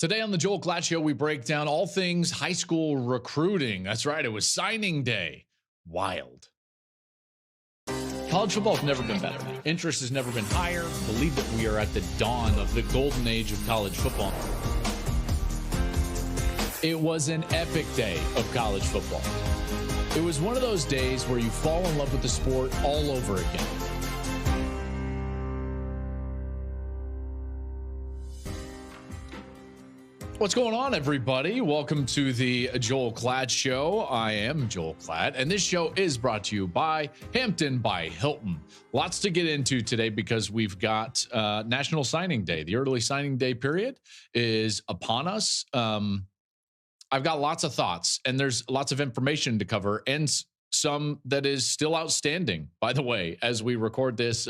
Today on the Joel Klatt Show, we break down all things high school recruiting. That's right, it was signing day. Wild. College football has never been better. Interest has never been higher. Believe that we are at the dawn of the golden age of college football. It was an epic day of college football. It was one of those days where you fall in love with the sport all over again. What's going on, everybody? Welcome to the Joel Klatt Show. I am Joel Klatt, and this show is brought to you by Hampton by Hilton. Lots to get into today because we've got National Signing Day. The early signing day period is upon us. I've got lots of thoughts, and there's lots of information to cover, and some that is still outstanding, by the way, as we record this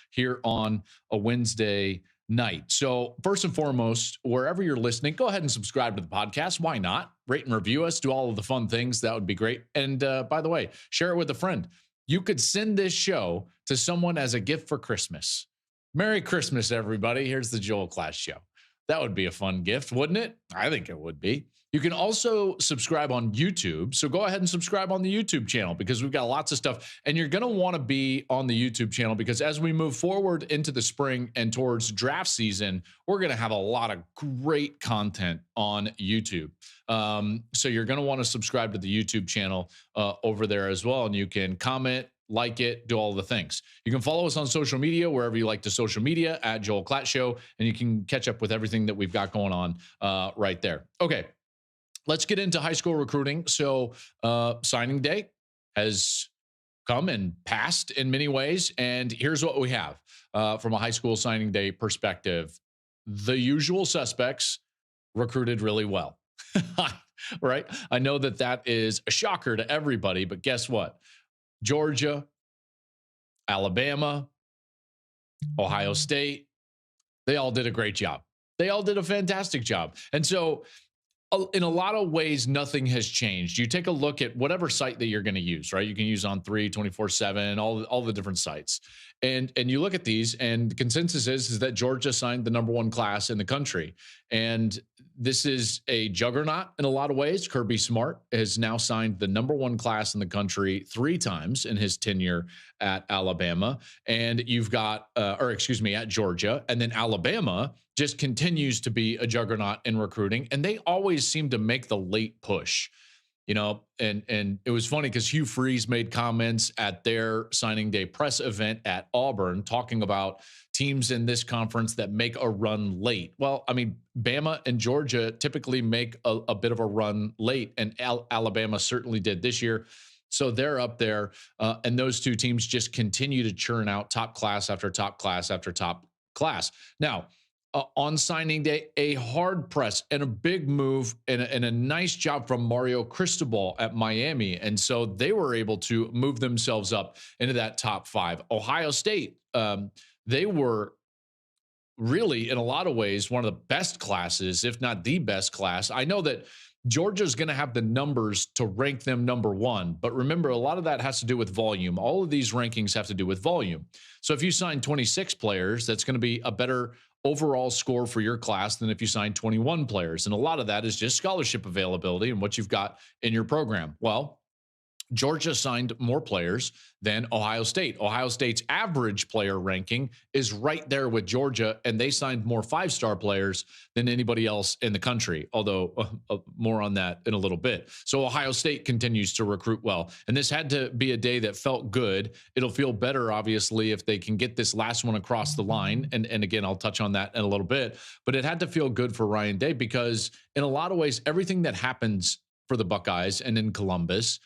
here on a Wednesday night. So first and foremost, wherever you're listening, go ahead and subscribe to the podcast. Why not? Rate and review us. Do all of the fun things. That would be great. And by the way, share it with a friend. You could send this show to someone as a gift for Christmas. Merry Christmas, everybody. Here's the Joel Klatt Show. That would be a fun gift, wouldn't it? I think it would be. You can also subscribe on YouTube. So go ahead and subscribe on the YouTube channel because we've got lots of stuff. And you're going to want to be on the YouTube channel because as we move forward into the spring and towards draft season, we're going to have a lot of great content on YouTube. So you're going to want to subscribe to the YouTube channel over there as well. And you can comment, like it, do all the things. You can follow us on social media, wherever you like to social media, at Joel Klatt Show, and you can catch up with everything that we've got going on right there. Okay. Let's get into high school recruiting. So signing day has come and passed in many ways. And here's what we have from a high school signing day perspective. The usual suspects recruited really well, right? I know that that is a shocker to everybody, but guess what? Georgia, Alabama, Ohio State, they all did a great job. They all did a fantastic job. And so in a lot of ways, nothing has changed. You take a look at whatever site that you're going to use, right? You can use On3, 24/7, all the different sites. And you look at these, and the consensus is that Georgia signed the #1 class in the country. And this is a juggernaut in a lot of ways. Kirby Smart has now signed the #1 class in the country 3 times in his tenure at Alabama. And you've got, at Georgia. And then Alabama just continues to be a juggernaut in recruiting. And they always seem to make the late push. You know, and it was funny because Hugh Freeze made comments at their signing day press event at Auburn talking about teams in this conference that make a run late. Well, I mean, Bama and Georgia typically make a bit of a run late, and Alabama certainly did this year. So they're up there, and those two teams just continue to churn out top class after top class after top class. Now, on signing day, a hard press and a big move and a nice job from Mario Cristobal at Miami. And so they were able to move themselves up into that top 5. Ohio State, they were really, in a lot of ways, one of the best classes, if not the best class. I know that Georgia's going to have the numbers to rank them #1. But remember, a lot of that has to do with volume. All of these rankings have to do with volume. So if you sign 26 players, that's going to be a better overall score for your class than if you sign 21 players. And a lot of that is just scholarship availability and what you've got in your program. Well, Georgia signed more players than Ohio State. Ohio State's average player ranking is right there with Georgia, and they signed more 5-star players than anybody else in the country, although more on that in a little bit. So Ohio State continues to recruit well, and this had to be a day that felt good. It'll feel better, obviously, if they can get this last one across the line, and again, I'll touch on that in a little bit, but it had to feel good for Ryan Day because in a lot of ways, everything that happens for the Buckeyes and in Columbus,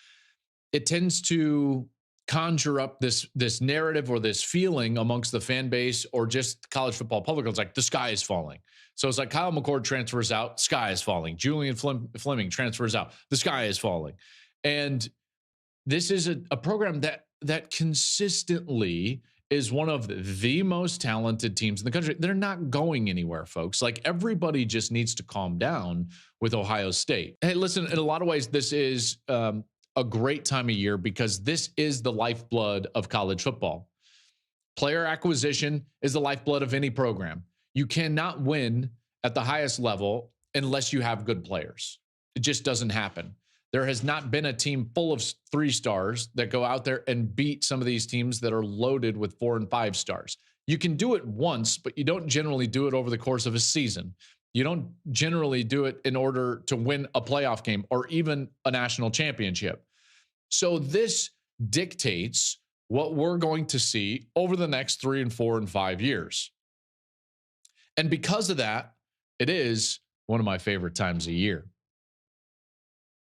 it tends to conjure up this narrative or this feeling amongst the fan base or just college football public. It's like the sky is falling. So it's like Kyle McCord transfers out, sky is falling. Julian Fleming transfers out, the sky is falling. And this is a program that consistently is one of the most talented teams in the country. They're not going anywhere, folks. Like, everybody just needs to calm down with Ohio State. Hey, listen, in a lot of ways, this is a great time of year because this is the lifeblood of college football. Player acquisition is the lifeblood of any program. You cannot win at the highest level unless you have good players. It just doesn't happen. There has not been a team full of 3 stars that go out there and beat some of these teams that are loaded with 4 and 5 stars. You can do it once, but you don't generally do it over the course of a season. You don't generally do it in order to win a playoff game or even a national championship. So this dictates what we're going to see over the next 3 and 4 and 5 years. And because of that, it is one of my favorite times of year.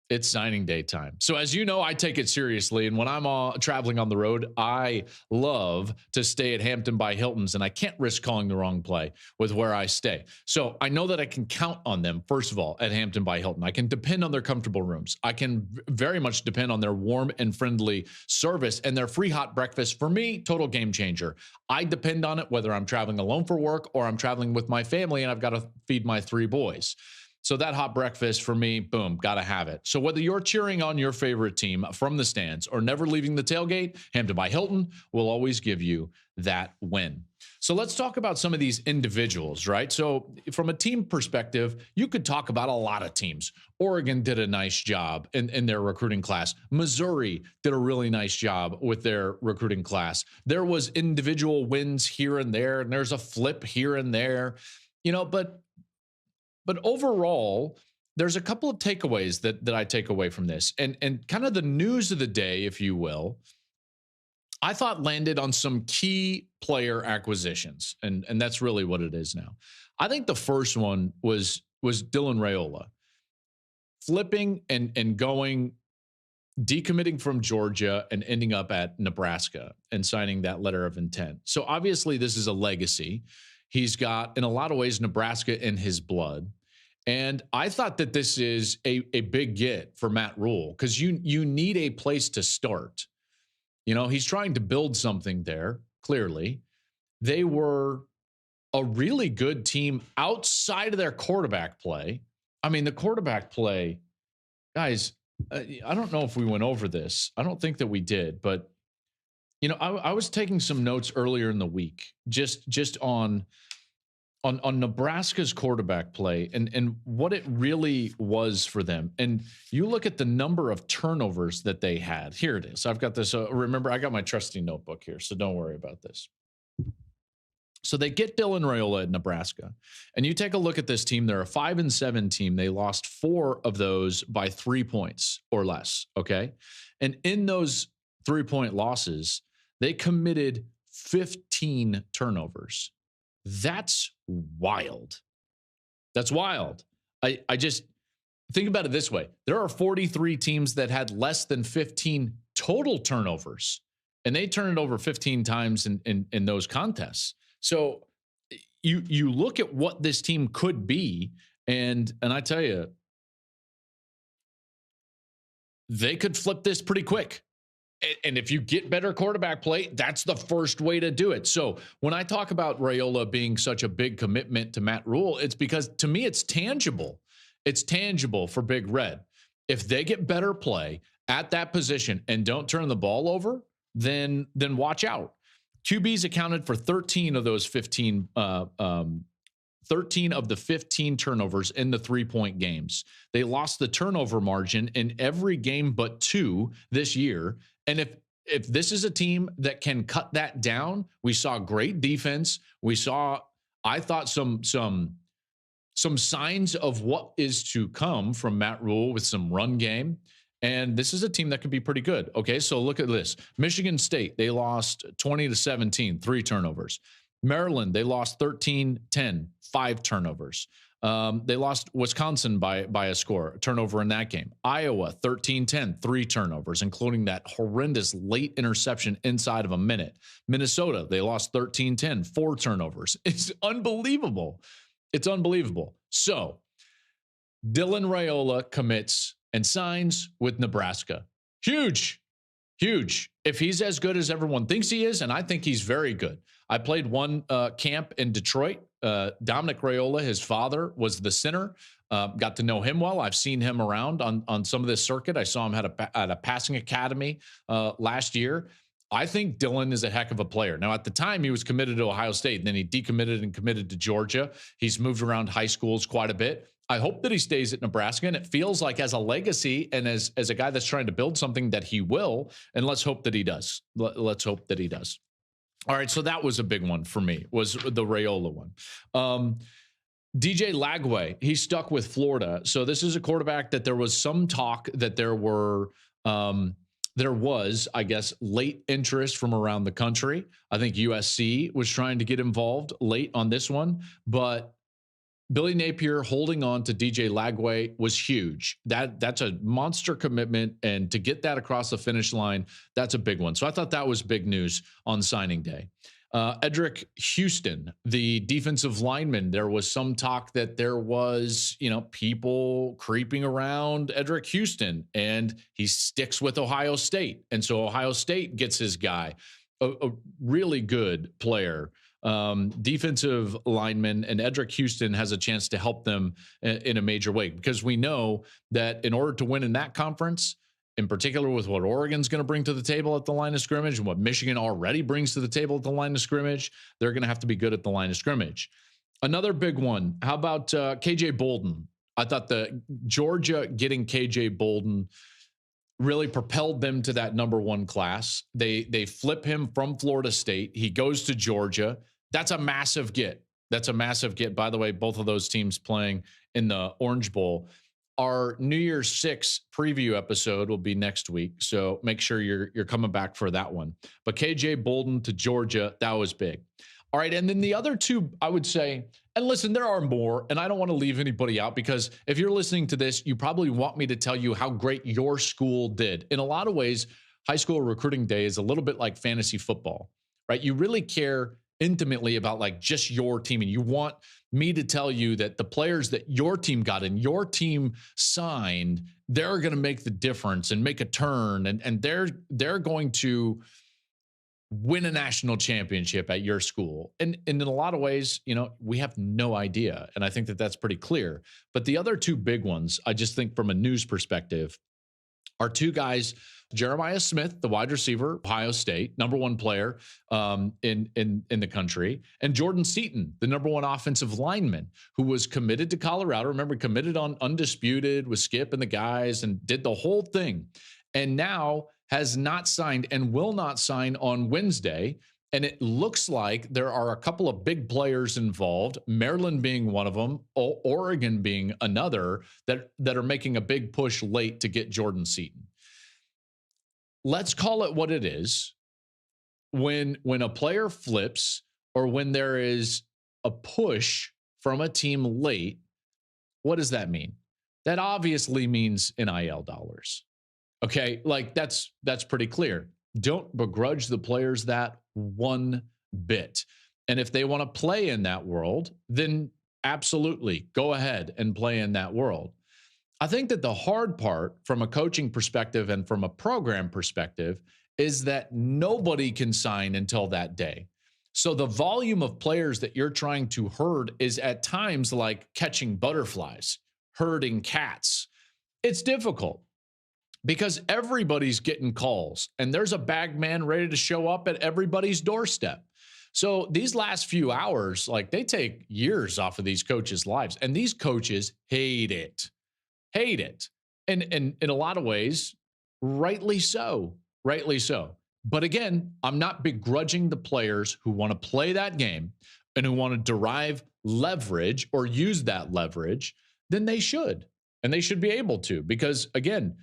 It's signing day time. So as you know, I take it seriously. And when I'm traveling on the road, I love to stay at Hampton by Hilton's, and I can't risk calling the wrong play with where I stay. So I know that I can count on them, first of all, at Hampton by Hilton. I can depend on their comfortable rooms. I can very much depend on their warm and friendly service and their free hot breakfast. For me, total game changer. I depend on it whether I'm traveling alone for work or I'm traveling with my family and I've got to feed my 3 boys. So that hot breakfast for me, boom, got to have it. So whether you're cheering on your favorite team from the stands or never leaving the tailgate, Hampton by Hilton will always give you that win. So let's talk about some of these individuals, right? So from a team perspective, you could talk about a lot of teams. Oregon did a nice job in their recruiting class. Missouri did a really nice job with their recruiting class. There was individual wins here and there, and there's a flip here and there, But overall, there's a couple of takeaways that I take away from this. And kind of the news of the day, if you will, I thought landed on some key player acquisitions. And that's really what it is now. I think the first one was Dylan Raiola. Flipping and going, decommitting from Georgia and ending up at Nebraska and signing that letter of intent. So obviously this is a legacy. He's got, in a lot of ways, Nebraska in his blood. And I thought that this is a big get for Matt Rule because you need a place to start. He's trying to build something there, clearly. They were a really good team outside of their quarterback play. I mean, the quarterback play, guys, I don't know if we went over this. I don't think that we did, but I was taking some notes earlier in the week, just on Nebraska's quarterback play and what it really was for them. And you look at the number of turnovers that they had. Here it is. I've got this. Remember, I got my trusty notebook here, so don't worry about this. So they get Dylan Raiola at Nebraska, and you take a look at this team. They're a 5-7 team. They lost 4 of those by 3 points or less. Okay, and in those 3-point losses, they committed 15 turnovers. That's wild. That's wild. I just think about it this way. There are 43 teams that had less than 15 total turnovers, and they turned it over 15 times in those contests. So you look at what this team could be, and I tell you, they could flip this pretty quick. And if you get better quarterback play, that's the first way to do it. So when I talk about Raiola being such a big commitment to Matt Rule, it's because to me, it's tangible. It's tangible for Big Red. If they get better play at that position and don't turn the ball over, then watch out. QB's accounted for 13 of those 15, 13 of the 15 turnovers in the 3-point games. They lost the turnover margin in every game but 2 this year. And if this is a team that can cut that down, we saw great defense. We saw, I thought, some signs of what is to come from Matt Rule with some run game. And this is a team that could be pretty good. Okay, so look at this. Michigan State, they lost 20-17, 3 turnovers. Maryland, they lost 13-10, 5 turnovers. They lost Wisconsin by a score, a turnover in that game. Iowa, 13-10, 3 turnovers, including that horrendous late interception inside of a minute. Minnesota, they lost 13-10, 4 turnovers. It's unbelievable. It's unbelievable. So Dylan Raiola commits and signs with Nebraska. Huge. If he's as good as everyone thinks he is, and I think he's very good. I played one camp in Detroit. Dominic Raiola, his father, was the center. Got to know him well. I've seen him around on some of this circuit. I saw him at a passing academy last year. I think Dylan is a heck of a player. Now, at the time, he was committed to Ohio State. Then he decommitted and committed to Georgia. He's moved around high schools quite a bit. I hope that he stays at Nebraska, and it feels like as a legacy and as a guy that's trying to build something that he will, and let's hope that he does. Let's hope that he does. All right, so that was a big one for me, was the Raiola one. DJ Lagway, he's stuck with Florida. So this is a quarterback that there was some talk that there was, I guess, late interest from around the country. I think USC was trying to get involved late on this one, but Billy Napier holding on to DJ Lagway was huge. That's a monster commitment, and to get that across the finish line, that's a big one. So I thought that was big news on signing day. Edric Houston, the defensive lineman, there was some talk that there was, people creeping around Edric Houston, and he sticks with Ohio State. And so Ohio State gets his guy, a really good player, defensive lineman, and Edric Houston has a chance to help them in a major way, because we know that in order to win in that conference, in particular with what Oregon's going to bring to the table at the line of scrimmage and what Michigan already brings to the table at the line of scrimmage, they're going to have to be good at the line of scrimmage. Another big one, how about KJ Bolden? I thought the Georgia getting KJ Bolden really propelled them to that number one class. They flip him from Florida State. He goes to Georgia. That's a massive get. That's a massive get. By the way, both of those teams playing in the Orange Bowl. Our New Year's 6 preview episode will be next week, so make sure you're coming back for that one. But KJ Bolden to Georgia, that was big. All right, and then the other two, I would say, and listen, there are more, and I don't want to leave anybody out, because if you're listening to this, you probably want me to tell you how great your school did. In a lot of ways, high school recruiting day is a little bit like fantasy football, right? You really care intimately about like just your team, and you want me to tell you that the players that your team got and your team signed, they're going to make the difference and make a turn, and they're going to win a national championship at your school. And in a lot of ways, we have no idea, and I think that that's pretty clear. But the other two big ones, I just think from a news perspective, are two guys, Jeremiah Smith, the wide receiver, Ohio State, number one player in the country, and Jordan Seaton, the number one offensive lineman, who was committed to Colorado. Remember, committed on undisputed with Skip and the guys and did the whole thing, and now has not signed and will not sign on Wednesday. And it looks like there are a couple of big players involved, Maryland being one of them, Oregon being another, that are making a big push late to get Jordan Seaton. Let's call it what it is. When a player flips, or when there is a push from a team late, what does that mean? That obviously means NIL dollars. Okay, like that's pretty clear. Don't begrudge the players that one bit. And if they want to play in that world, then absolutely go ahead and play in that world. I think that the hard part from a coaching perspective and from a program perspective is that nobody can sign until that day. So the volume of players that you're trying to herd is at times like catching butterflies, herding cats. It's difficult, because everybody's getting calls, and there's a bag man ready to show up at everybody's doorstep. So these last few hours, like, they take years off of these coaches' lives, and these coaches hate it. And in a lot of ways, rightly so. But again, I'm not begrudging the players who want to play that game and who want to derive leverage or use that leverage. Then they should, and they should be able to, because again,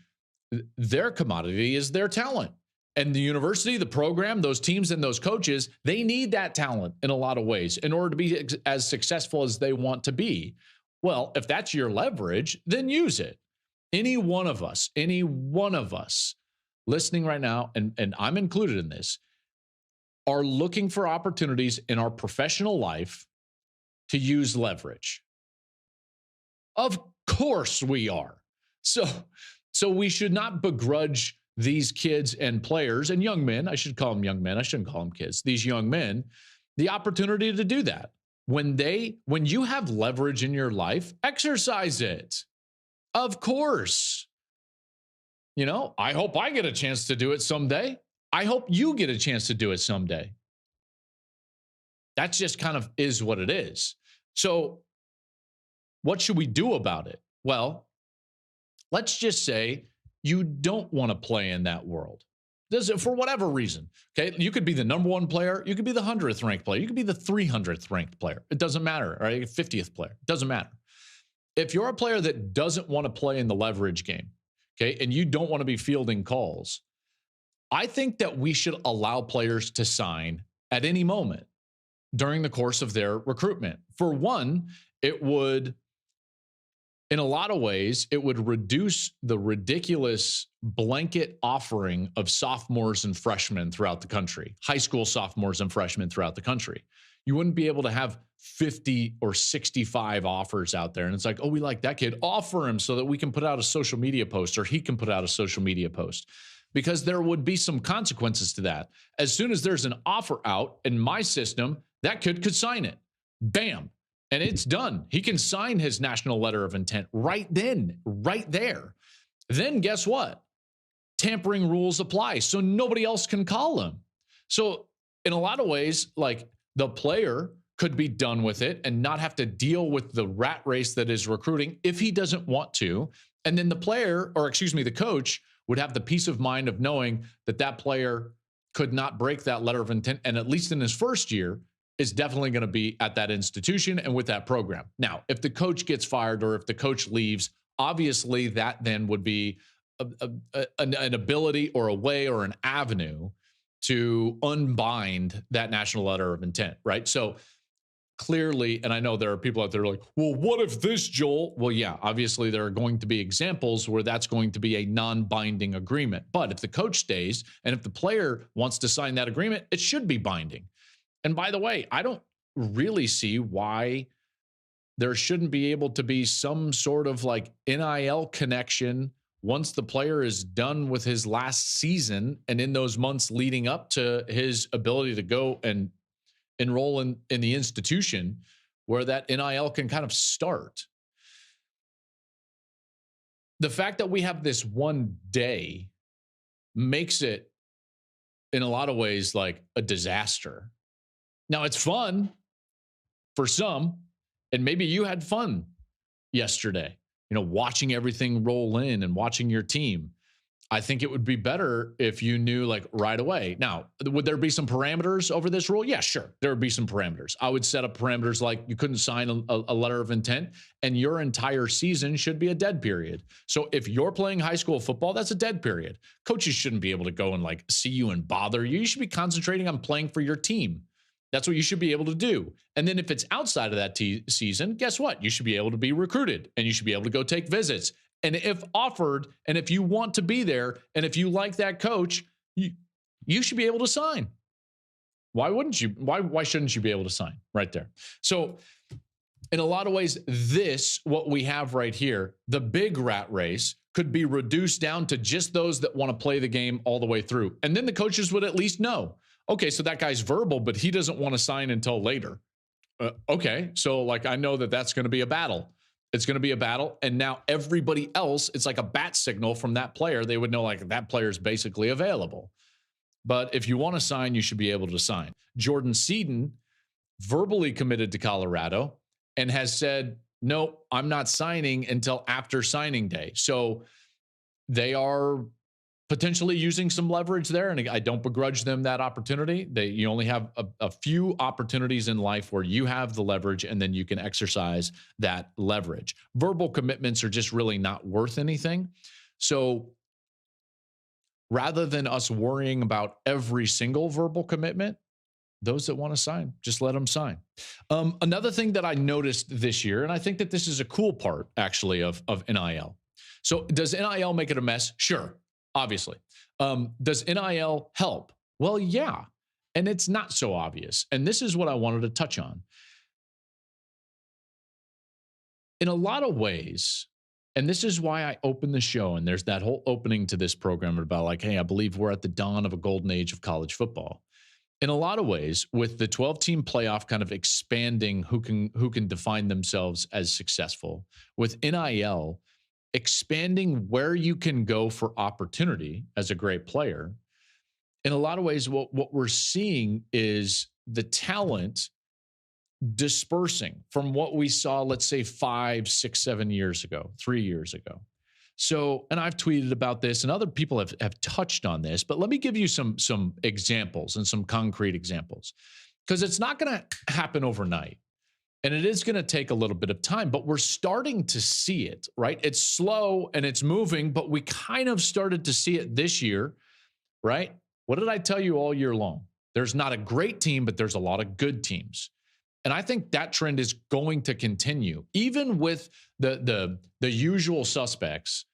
their commodity is their talent. And the university, the program, those teams and those coaches, they need that talent in a lot of ways in order to be as successful as they want to be. Well, if that's your leverage, then use it. Any one of us listening right now, and I'm included in this, are looking for opportunities in our professional life to use leverage. Of course we are. So we should not begrudge these kids and players and young men. I should call them young men. I shouldn't call them kids. These young men, the opportunity to do that. When you have leverage in your life, exercise it. Of course. I hope I get a chance to do it someday. I hope you get a chance to do it someday. That just kind of is what it is. So what should we do about it? Well, let's just say you don't want to play in that world. For whatever reason. Okay. You could be the number one player. You could be the 100th ranked player. You could be the 300th ranked player. It doesn't matter. Right? 50th player. It doesn't matter. If you're a player that doesn't want to play in the leverage game, okay, and you don't want to be fielding calls, I think that we should allow players to sign at any moment during the course of their recruitment. For one, it would, in a lot of ways, it would reduce the ridiculous blanket offering of sophomores and freshmen throughout the country, high school sophomores and freshmen throughout the country. You wouldn't be able to have 50 or 65 offers out there. And it's like, oh, we like that kid. Offer him so that we can put out a social media post, or he can put out a social media post, because there would be some consequences to that. As soon as there's an offer out in my system, that kid could sign it. Bam. And it's done. He can sign his national letter of intent right then, right there. Then guess what? Tampering rules apply. So nobody else can call him. So in a lot of ways, like, the player could be done with it and not have to deal with the rat race that is recruiting if he doesn't want to. And then the coach would have the peace of mind of knowing that that player could not break that letter of intent. And at least in his first year, is definitely going to be at that institution and with that program. Now, if the coach gets fired or if the coach leaves, obviously that then would be an ability or a way or an avenue to unbind that national letter of intent, right? So clearly, and I know there are people out there like, well, what if this, Joel? Well, yeah, obviously there are going to be examples where that's going to be a non-binding agreement. But if the coach stays and if the player wants to sign that agreement, it should be binding. And by the way, I don't really see why there shouldn't be able to be some sort of like NIL connection once the player is done with his last season and in those months leading up to his ability to go and enroll in the institution, where that NIL can kind of start. The fact that we have this one day makes it, in a lot of ways, like a disaster. Now, it's fun for some, and maybe you had fun yesterday, watching everything roll in and watching your team. I think it would be better if you knew like right away. Now, would there be some parameters over this rule? Yeah, sure. There would be some parameters. I would set up parameters like you couldn't sign a letter of intent, and your entire season should be a dead period. So if you're playing high school football, that's a dead period. Coaches shouldn't be able to go and like see you and bother you. You should be concentrating on playing for your team. That's what you should be able to do. And then if it's outside of that season, guess what? You should be able to be recruited, and you should be able to go take visits. And if offered, and if you want to be there, and if you like that coach, you should be able to sign. Why wouldn't you? Why shouldn't you be able to sign right there? So in a lot of ways, what we have right here, the big rat race, could be reduced down to just those that want to play the game all the way through. And then the coaches would at least know, okay, so that guy's verbal, but he doesn't want to sign until later. Okay, so like I know that that's going to be a battle. It's going to be a battle. And now everybody else, it's like a bat signal from that player. They would know like that player is basically available. But if you want to sign, you should be able to sign. Jordan Seaton verbally committed to Colorado and has said, no, I'm not signing until after signing day. So they are potentially using some leverage there, and I don't begrudge them that opportunity. You only have a few opportunities in life where you have the leverage, and then you can exercise that leverage. Verbal commitments are just really not worth anything. So rather than us worrying about every single verbal commitment, those that want to sign, just let them sign. Another thing that I noticed this year, and I think that this is a cool part actually of NIL. So does NIL make it a mess? Sure. Obviously. Does NIL help? Well, yeah. And it's not so obvious. And this is what I wanted to touch on. In a lot of ways, and this is why I opened the show, and there's that whole opening to this program about like, hey, I believe we're at the dawn of a golden age of college football. In a lot of ways, with the 12-team playoff kind of expanding who can define themselves as successful, with NIL expanding where you can go for opportunity as a great player, in a lot of ways, what we're seeing is the talent dispersing from what we saw, let's say 5, 6, 7 years ago, 3 years ago. So, and I've tweeted about this and other people have touched on this, but let me give you some examples and some concrete examples, because it's not going to happen overnight. And it is going to take a little bit of time, but we're starting to see it, right? It's slow and it's moving, but we kind of started to see it this year, right? What did I tell you all year long? There's not a great team, but there's a lot of good teams. And I think that trend is going to continue, even with the usual suspects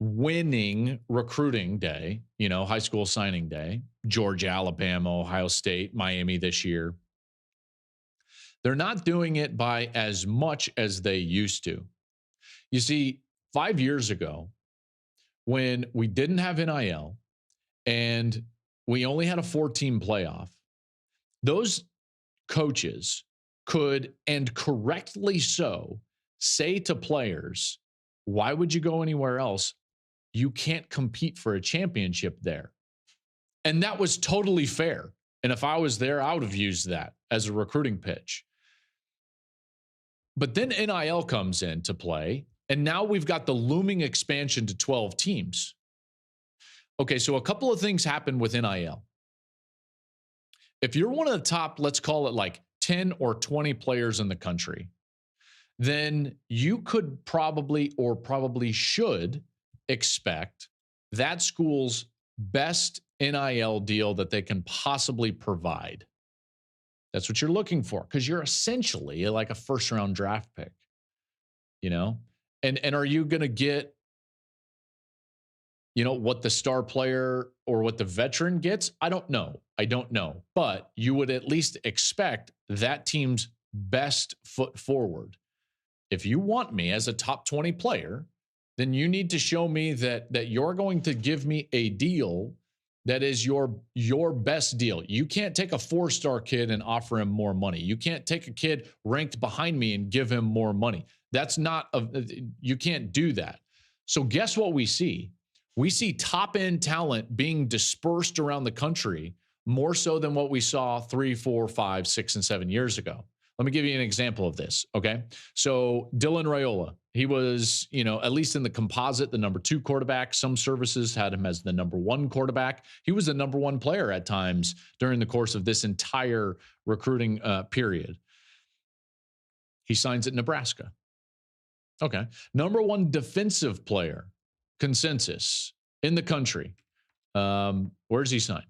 winning recruiting day, high school signing day, Georgia, Alabama, Ohio State, Miami this year. They're not doing it by as much as they used to. You see, 5 years ago, when we didn't have NIL and we only had a 4-team playoff, those coaches could, and correctly so, say to players, why would you go anywhere else? You can't compete for a championship there. And that was totally fair. And if I was there, I would have used that as a recruiting pitch. But then NIL comes into play, and now we've got the looming expansion to 12 teams. Okay, so a couple of things happen with NIL. If you're one of the top, let's call it like 10 or 20 players in the country, then you could probably should expect that school's best NIL deal that they can possibly provide. That's what you're looking for, because you're essentially like a first-round draft pick, And are you going to get, what the star player or what the veteran gets? I don't know. But you would at least expect that team's best foot forward. If you want me as a top 20 player, then you need to show me that you're going to give me a deal that is your best deal. You can't take a 4-star kid and offer him more money. You can't take a kid ranked behind me and give him more money. You can't do that. So guess what we see? We see top-end talent being dispersed around the country more so than what we saw 3, 4, 5, 6, and 7 years ago. Let me give you an example of this, okay? So Dylan Raiola, he was, at least in the composite, the number 2 quarterback. Some services had him as the number 1 quarterback. He was the number 1 player at times during the course of this entire recruiting period. He signs at Nebraska. Okay. Number 1 defensive player, consensus, in the country. Where's he signed?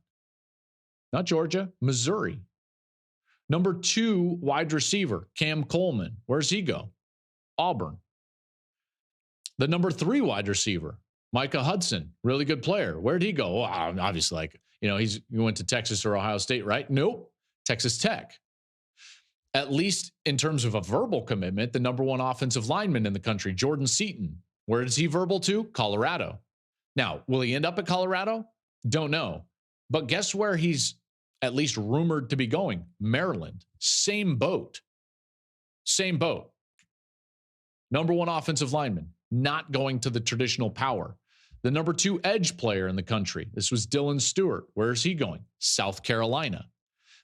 Not Georgia, Missouri. Number 2 wide receiver, Cam Coleman. Where's he go? Auburn. The number 3 wide receiver, Micah Hudson, really good player. Where'd he go? Well, obviously, he went to Texas or Ohio State, right? Nope, Texas Tech. At least in terms of a verbal commitment, the number 1 offensive lineman in the country, Jordan Seaton. Where is he verbal to? Colorado. Now, will he end up at Colorado? Don't know. But guess where he's at least rumored to be going? Maryland. Same boat. Number 1 offensive lineman, not going to the traditional power. The number 2 edge player in the country. This was Dylan Stewart. Where is he going? South Carolina.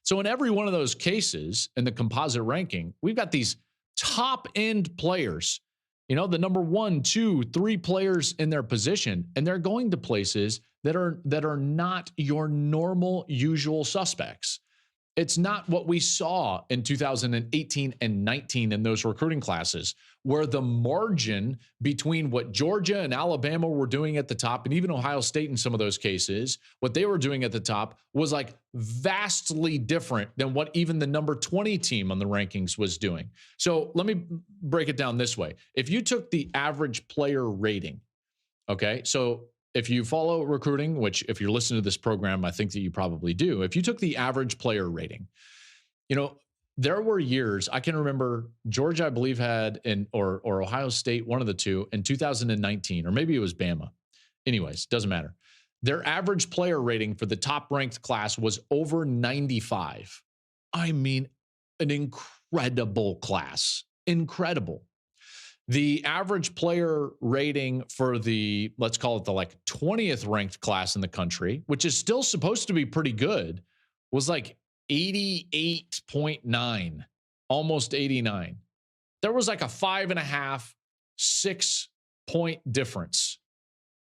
So in every one of those cases in the composite ranking, we've got these top end players, the number 1, 2, 3 players in their position, and they're going to places that are not your normal usual suspects. It's not what we saw in 2018 and 19 in those recruiting classes, where the margin between what Georgia and Alabama were doing at the top, and even Ohio State in some of those cases, what they were doing at the top was like vastly different than what even the number 20 team on the rankings was doing. So let me break it down this way. If you took the average player rating, okay, so if you follow recruiting, which if you're listening to this program, I think that you probably do. If you took the average player rating, there were years, I can remember Georgia, I believe, had or Ohio State, one of the two, in 2019, or maybe it was Bama. Anyways, doesn't matter. Their average player rating for the top ranked class was over 95. I mean, an incredible class. Incredible. The average player rating for the, let's call it the 20th ranked class in the country, which is still supposed to be pretty good, was 88.9. almost 89. There was like a 5.5, 6-point difference.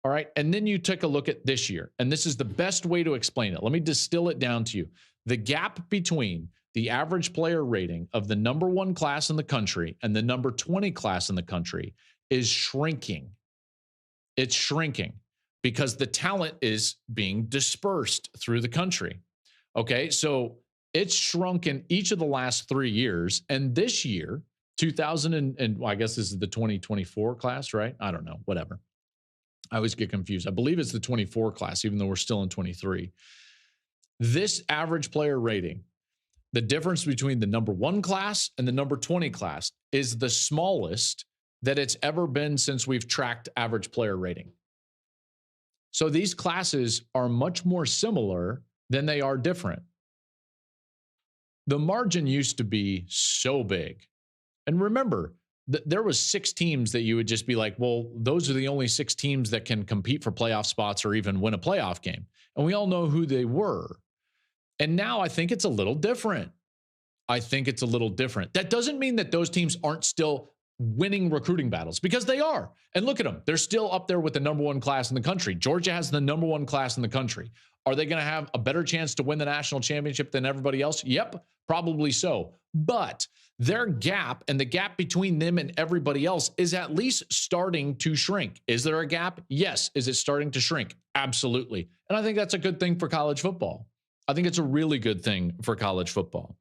All right. And then you take a look at this year, and this is the best way to explain it. Let me distill it down to you. The gap between the average player rating of the number 1 class in the country and the number 20 class in the country is shrinking. It's shrinking because the talent is being dispersed through the country. Okay. So it's shrunk in each of the last 3 years. And this year, 2000 and well, I guess this is the 2024 class, right? I don't know, whatever. I always get confused. I believe it's the 24 class, even though we're still in 23. This average player rating, the difference between the number 1 class and the number 20 class is the smallest that it's ever been since we've tracked average player rating. So these classes are much more similar than they are different. The margin used to be so big. And remember, there was 6 teams that you would just be like, well, those are the only 6 teams that can compete for playoff spots or even win a playoff game. And we all know who they were. And now I think it's a little different. That doesn't mean that those teams aren't still winning recruiting battles, because they are. And look at them. They're still up there with the number 1 class in the country. Georgia has the number 1 class in the country. Are they going to have a better chance to win the national championship than everybody else? Yep, probably so. But their gap and the gap between them and everybody else is at least starting to shrink. Is there a gap? Yes. Is it starting to shrink? Absolutely. And I think that's a good thing for college football. I think it's a really good thing for college football.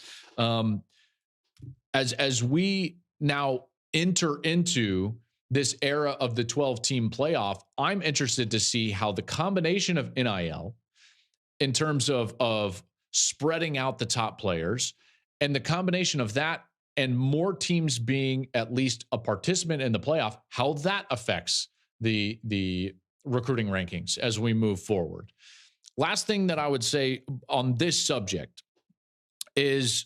As we now enter into this era of the 12-team playoff, I'm interested to see how the combination of NIL in terms of spreading out the top players and the combination of that and more teams being at least a participant in the playoff, how that affects the recruiting rankings as we move forward. Last thing that I would say on this subject is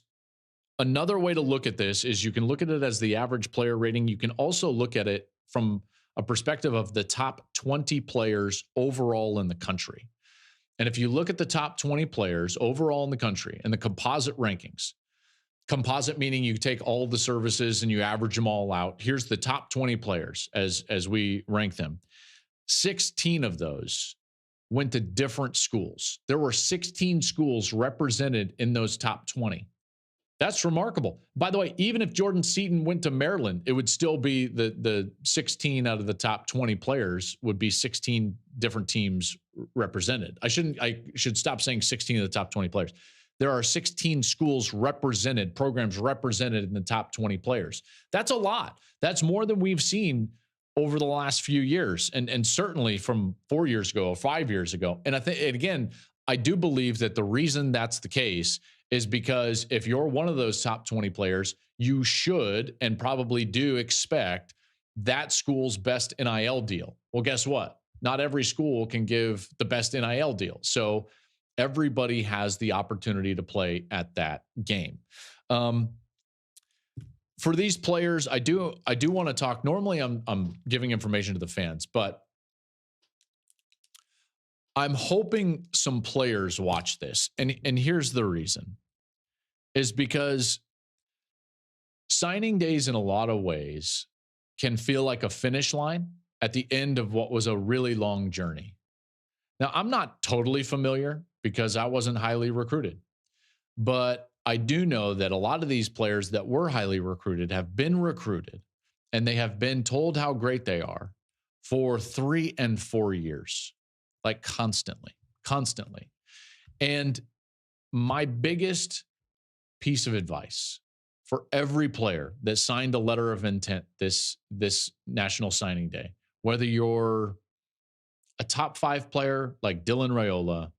another way to look at this is you can look at it as the average player rating. You can also look at it from a perspective of the top 20 players overall in the country. And if you look at the top 20 players overall in the country and the composite rankings, composite meaning you take all the services and you average them all out. Here's the top 20 players as we rank them. 16 of those went to different schools. There were 16 schools represented in those top 20. That's remarkable. By the way, even if Jordan Seaton went to Maryland, it would still be the 16 out of the top 20 players would be 16 different teams represented. I should stop saying 16 of the top 20 players. There are 16 schools represented, programs represented in the top 20 players. That's a lot. That's more than we've seen over the last few years, and certainly from 4 years ago or 5 years ago. And I think, and again, I do believe that the reason that's the case is because if you're one of those top 20 players, you should and probably do expect that school's best NIL deal. Well, guess what? Not every school can give the best NIL deal. So everybody has the opportunity to play at that game. For these players, I do want to talk. Normally, I'm giving information to the fans, but I'm hoping some players watch this. And here's the reason, is because signing days in a lot of ways can feel like a finish line at the end of what was a really long journey. Now, I'm not totally familiar because I wasn't highly recruited, but I do know that a lot of these players that were highly recruited have been recruited and they have been told how great they are for 3 and 4 years, like constantly. And my biggest piece of advice for every player that signed a letter of intent this National Signing Day, whether you're a top 5 player like Dylan Raiola,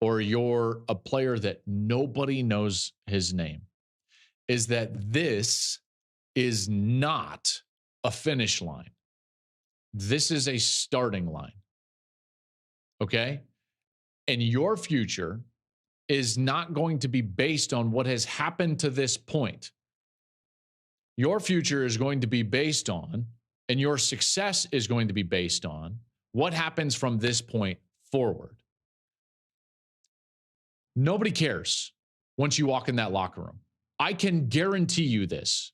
or you're a player that nobody knows his name, is that this is not a finish line. This is a starting line. Okay? And your future is not going to be based on what has happened to this point. Your future is going to be based on, and your success is going to be based on, what happens from this point forward. Nobody cares once you walk in that locker room. I can guarantee you this.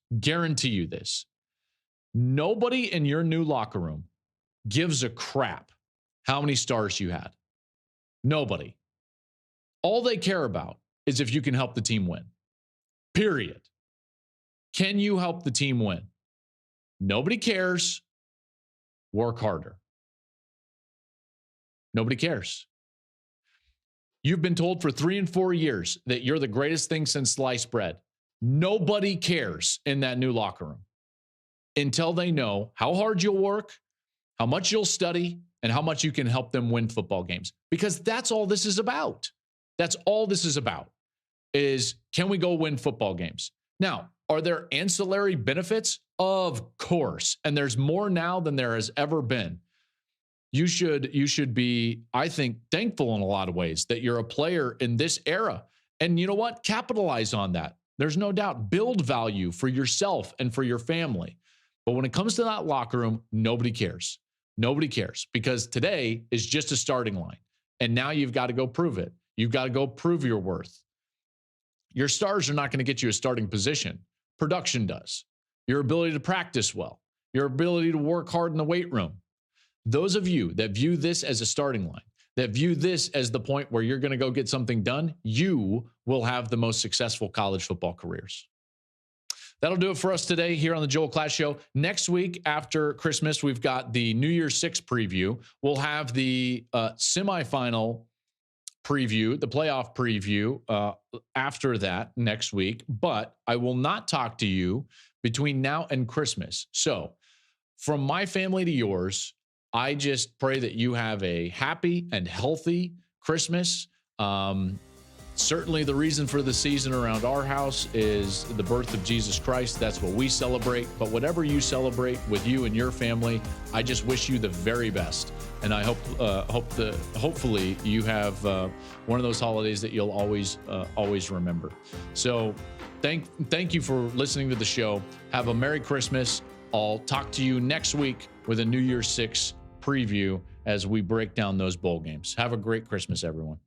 Nobody in your new locker room gives a crap how many stars you had. Nobody. All they care about is if you can help the team win. Period. Can you help the team win? Nobody cares. Work harder. Nobody cares. You've been told for 3 and 4 years that you're the greatest thing since sliced bread. Nobody cares in that new locker room until they know how hard you'll work, how much you'll study, and how much you can help them win football games. Because that's all this is about. That's all this is about, is can we go win football games? Now, are there ancillary benefits? Of course. And there's more now than there has ever been. You should be, I think, thankful in a lot of ways that you're a player in this era. And you know what? Capitalize on that. There's no doubt. Build value for yourself and for your family. But when it comes to that locker room, nobody cares. Nobody cares, because today is just a starting line. And now you've got to go prove it. You've got to go prove your worth. Your stars are not going to get you a starting position. Production does. Your ability to practice well. Your ability to work hard in the weight room. Those of you that view this as a starting line, that view this as the point where you're going to go get something done, you will have the most successful college football careers. That'll do it for us today here on the Joel Klatt Show. Next week after Christmas, we've got the New Year's 6 preview. We'll have the semifinal preview, the playoff preview after that next week. But I will not talk to you between now and Christmas. So from my family to yours, I just pray that you have a happy and healthy Christmas. Certainly the reason for the season around our house is the birth of Jesus Christ. That's what we celebrate. But whatever you celebrate with you and your family, I just wish you the very best. And I hopefully you have one of those holidays that you'll always remember. So thank you for listening to the show. Have a Merry Christmas. I'll talk to you next week with a New Year's 6 preview as we break down those bowl games. Have a great Christmas, everyone.